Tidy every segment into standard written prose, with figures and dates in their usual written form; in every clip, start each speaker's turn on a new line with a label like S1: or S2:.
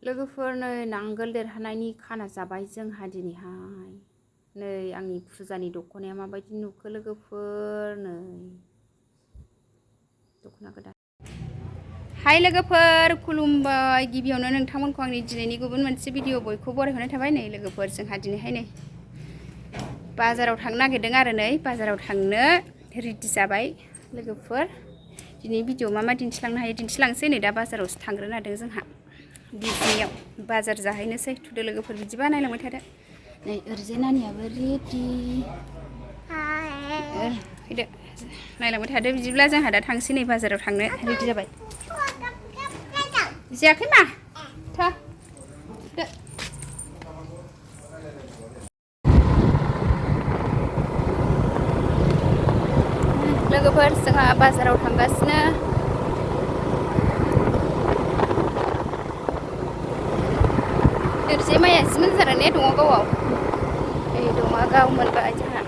S1: लोगोफोर नै नांगोल देरहानायनि खाना जाबाय जोंहा दिनैहाय। नै आंनि फुजानि दख'नाया माबायदि नुखो लोगोफोर, नै दख'ना गोदान। हाय लोगोफोर, खुलुमबाय। गिबियावनो नोंथांमोनखौ आंनि दिनैनि गुबुन मोनसे भिडिअ बयखौ बरायहरनाय थाबाय। नै लोगोफोर, जोंहा दिनैहाय नै बाजाराव थांनो नागिरदों आरो नै बाजाराव थांनो रेडि जाबाय लोगोफोर। दिनै भिडिअ मा दिन्थिलांनो हायो दिन्थिलांसै। नै दा बाजारावसो थांग्रोनो नागिरदों जोंहा बिजनियाव बाजार जाहैनोसै। थुदो लोगोफोर बिदिबा नायलांबाय थादो। नै ओरैजाय नानियाबो रेडि। फैदो नायलांबाय थादो। बिदिब्ला जोंहा दा थांसै नै बाजाराव थांनो रेडि जाबाय। जायाखै मा था दो। लोगोफोर जोंहा बाजाराव थांगासिनो। ओरैजाय माइया जि मोजां जादों ने दङागावआव। नै दङागाव मोनबाय जोंहा।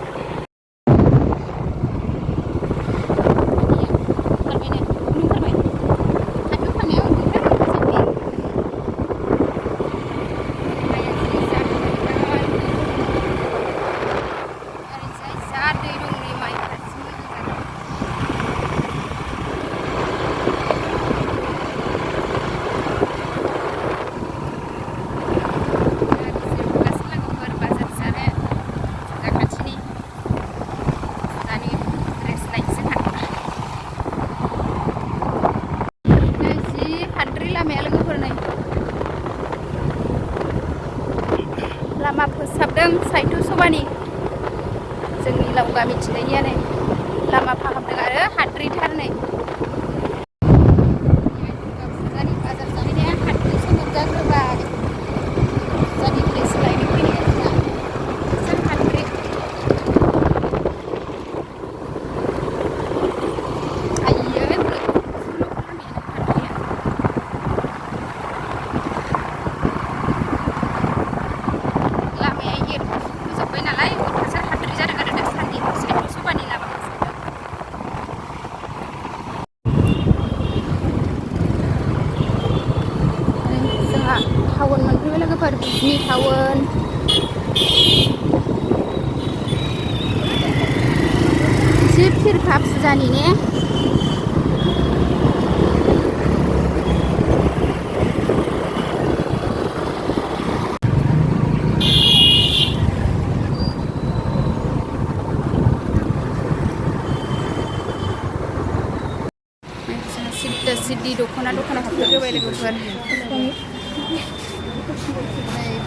S1: लामा फोसाबदों साहित्य सभानि जोंनि लाव गामिथिंजायनिया नै लामा फाहामदों आरो हाद्रिथार नै। फुजानि बाजार जाहैनाया हाद्रिसो मोनजाग्रोबाय। फुजानि ड्रेस लायनो फैनाया जोंहा सोर हाद्रि। टाउन मोनफैबाय लोगोफोर, बिजनि टाउन। जि फिरखा फुजानि ने। सिद्दा सिद्दि दख'नायाव हाबथारबाय लोगोफोर।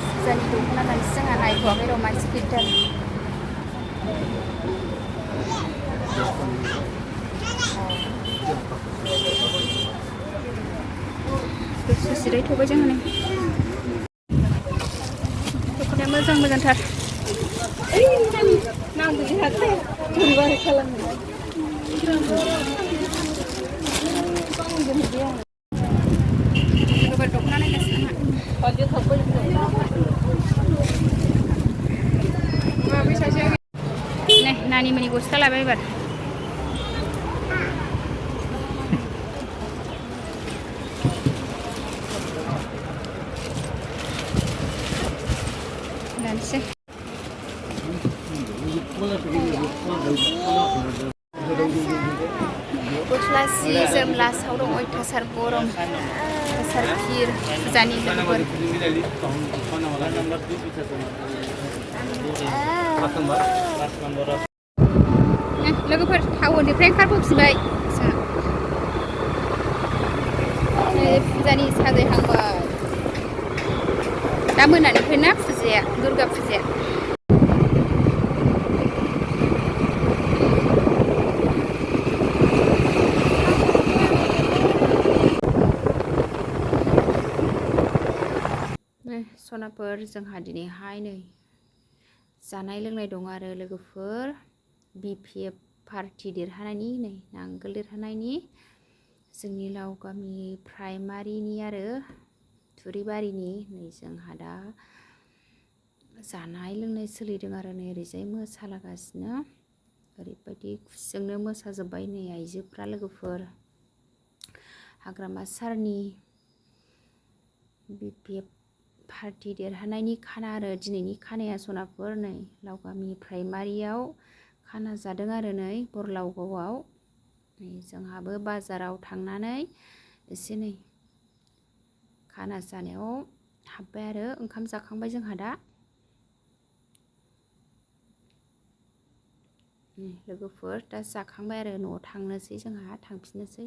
S1: फुजानि दख'ना गानसै जोंहा नायथ'वाखै र' मानसि गिदिर। दसे जिरायथ'बाय जोङो नै। दख'नाया मोजां मोजांथार। दख'ना नायगासिनो नै नानिमोननि गस्ला लाबाय एबार। दानसै गस्ला सि जोम लासाव दं अयथासार गरम, अयथासार भिर फुजानि लोगोफोर। लोगोफोर टाउननिफ्राय ओंखारबोफिनबाय। फुजानि साजायहांबाय। दा मोनानिफ्राय ना फुजाया, दुर्गा फुजाया। सनाफोर जोंहा दिनैहाय नै जानाय लोंनाय दं आरो लोगोफोर। BPF पार्टि देरहानायनि नै नांगोल देरहानायनि जोंनि लाव गामि प्राइमारिनि आरो थुरिबारिनि नै जोंहा दा जानाय लोंनाय सोलिदों आरो नै ओरैजाय मोसालागासिनो। ओरैबायदि खुसिजोंनो मोसाजोब्बाय नै आइजोफ्रा लोगोफोर। हाग्रामा सारनि BPF पार्टि देरहानायनि खाना आरो दिनैनि खानाया सनाफोर नै लावगामि प्राइमारियाव खाना जादों आरो नै बरलावगावआव नै जोंहाबो बाजाराव थांनानै एसे नै खाना जानायाव हाबबाय आरो ओंखाम जाखांबाय जोंहा दा लोगोफोर दा जाखांबाय आरो न'आव थांनोसै जोंहा थांफिननोसै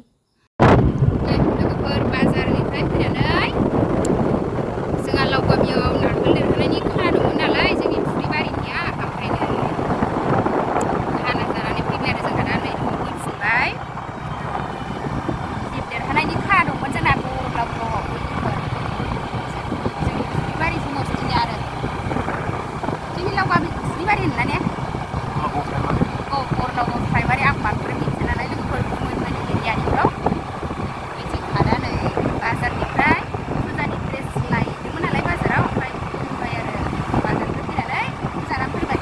S1: लोगोफोर बाजारनिफ्राय फैनानै जोंहा लावगामियाव नांगोल देरहानायनि खाना दंमोन नालाय जोंनि फुरिबारिनिया ओमफ्रायनो खाना जानानै फैबाय आरो जोंहा दा नै न'आव फैफिनबाय देरहानायनि खाना दंमोन जोंना बरलावगावआव जोंनि फुरिबारि समस्थिनि आरो जोंनि लावगामि फुरिबारि होनना ने बरलावगाव प्राइमारि आं बांद्राय मिथिया नालाय लोगोफोर गुबुन एरियानिफ्राव जोंहा दा नै बाजारनिफ्राय फुजानि ड्रेस लायदोंमोन नालाय बाजाराव ओमफ्राय फैबाय आरो बाजारनिफ्राय फैनानै जानानै फैबाय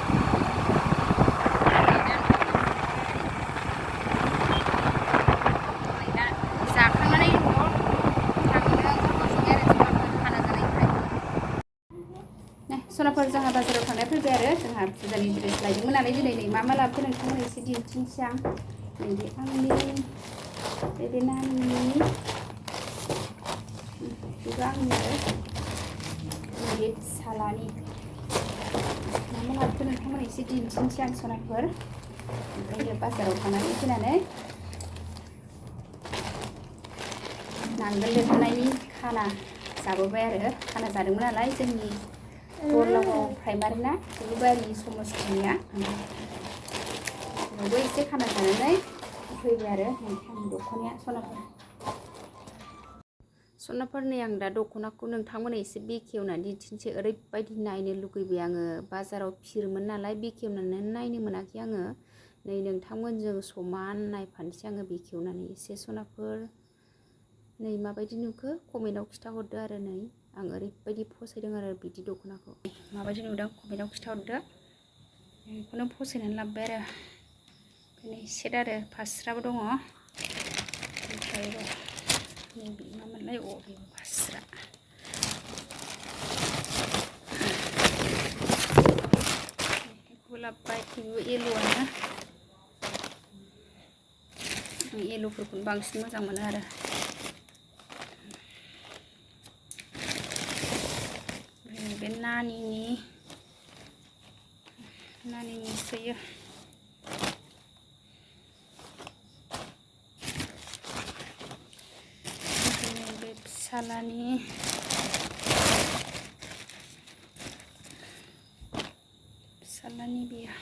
S1: दा जाखांनानै न'आव थांनो ओंखारबोफिनबाय आरो सनाफोर खाना जानायनिफ्राय सनाफोर जोंहा बाजाराव थांनाय फैबाय आरो जोंहा फुजानि ड्रेस लायदोंमोन नालाय दिनै नै मा लाबोखो नोंथांमोन एसे दिन्थिनोसै आं नैबे आंनि बे नानिनि बेबो आंनि आरो नैबे फिसालानि मा लाबोखो नोंथांमोन एसे दिन्थिनोसै आं सनाफोर ओमफ्राय बाजाराव थांनानै फैनानै नांगोल देरहानायनि खाना जाबोबाय आरो खाना जादोंमोन नालाय जोंनि बरलावगाव प्राइमारि ना फुरिबारि समस्थिनिया बेयावबो एसे खाना जानानै फैबाय आरो आंनि दख'नाया सनाफोर नै आं दा दख'नाखौ नोंथांमोना एसे बेखेवनानै दिन्थिनोसै ओरैबायदि नायनो लुगैबाय आङो बाजाराव फिरमोन नालाय बेखेवनानै नायनो मोनाखै आङो नै नोंथांमोनजों समान नायफानोसै आङो बेखेवनानै एसे सनाफोर नै माबायदि नुखो कमेन्टआव खिथाहरदो आरो नै आं ओरैबायदि फसायदों आरो बिदि दख'नाखौ माबायदि नुदों कमेन्टआव खिथाहरदो बेखौनो फसायनानै लाबोबाय आरो ओमफ्राय सेट आरो फास्राबो दङ ओमफ्राय नैबे मामोनलाय बेबो फास्रा बेखौबो लाबोबाय बेबो येल'आनो आं येल'फोरखौनो बांसिन मोजां मोनो आरो बे नानिनि सोयो बे फिसालानि बियो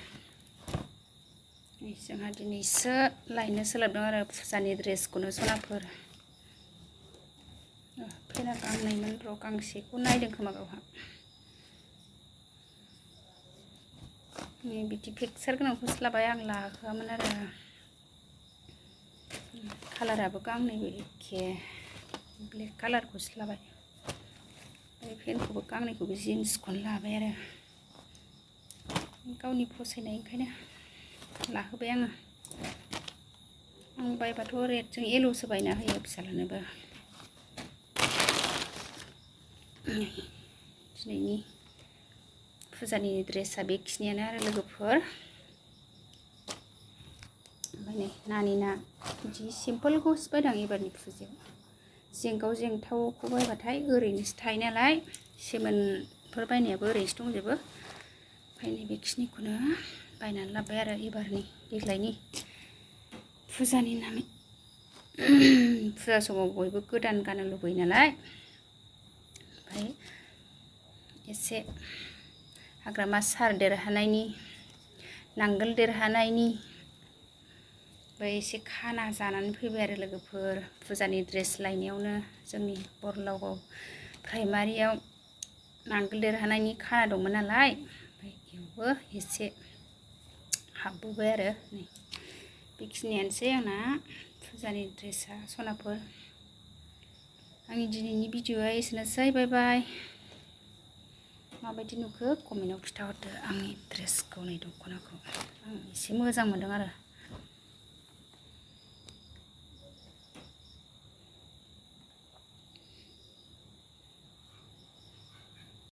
S1: जोंहा दिनैसो लायनो सोलाबदों आरो फुजानि ड्रेसखौनो सनाफोर फेना गांनैमोन र' गांसेखौ नायदों खोमा गावहा बिदि पिकचार गोनांखौसो लाबाय आं लाहोआमोन आरो कालाराबो गांनैबो एखे ब्लेक कालारखौसो लाबाय बे पेन्टखौबो गांनैखौबो जिन्सखौनो लाबाय आरो गावनि फसायनाय ओंखायनो लाहोबाय आङो आं बायबाथ' रेडजों येल'सो बायना होयो फिसालानोबो दिनैनि फुजानि ड्रेसा बेखिनियानो आरो लोगोफोर ओमफ्राय नै नानिना बिदि सिम्पोलखौसो बायदों एबारनि फुजायाव जेंगाव जेंथावखौ बायबाथाय ओरैनोसो थायो नालाय सेमोनफोर बायनायाबो ओरैनोसो दंजोबो ओमफ्राय नै बेखिनिखौनो बायनानै लाबोबाय आरो एबारनि देग्लायनि फुजानि नामै फुजा समाव बयबो गोदान गाननो लुबैयो नालाय ओमफ्राय एसे हाग्रामा सार देरहानायनि नांगोल देरहानायनि ओमफ्राय एसे खाना जानानै फैबाय आरो लोगोफोर फुजानि ड्रेस लायनायावनो जोंनि बरलावगाव प्राइमारियाव नांगोल देरहानायनि खाना दंमोन नालाय ओमफ्राय बेयावबो एसे हाबबोबाय आरो नै बेखिनियानोसै आंना फुजानि ड्रेसा सनाफोर आंनि दिनैनि भिडिअआ एसेनोसै बाय बाय माबायदि नुखो कमेन्टआव खिथाहरदो आंनि ड्रेसखौ नै दख'नाखौ आं एसे मोजां मोनदों आरो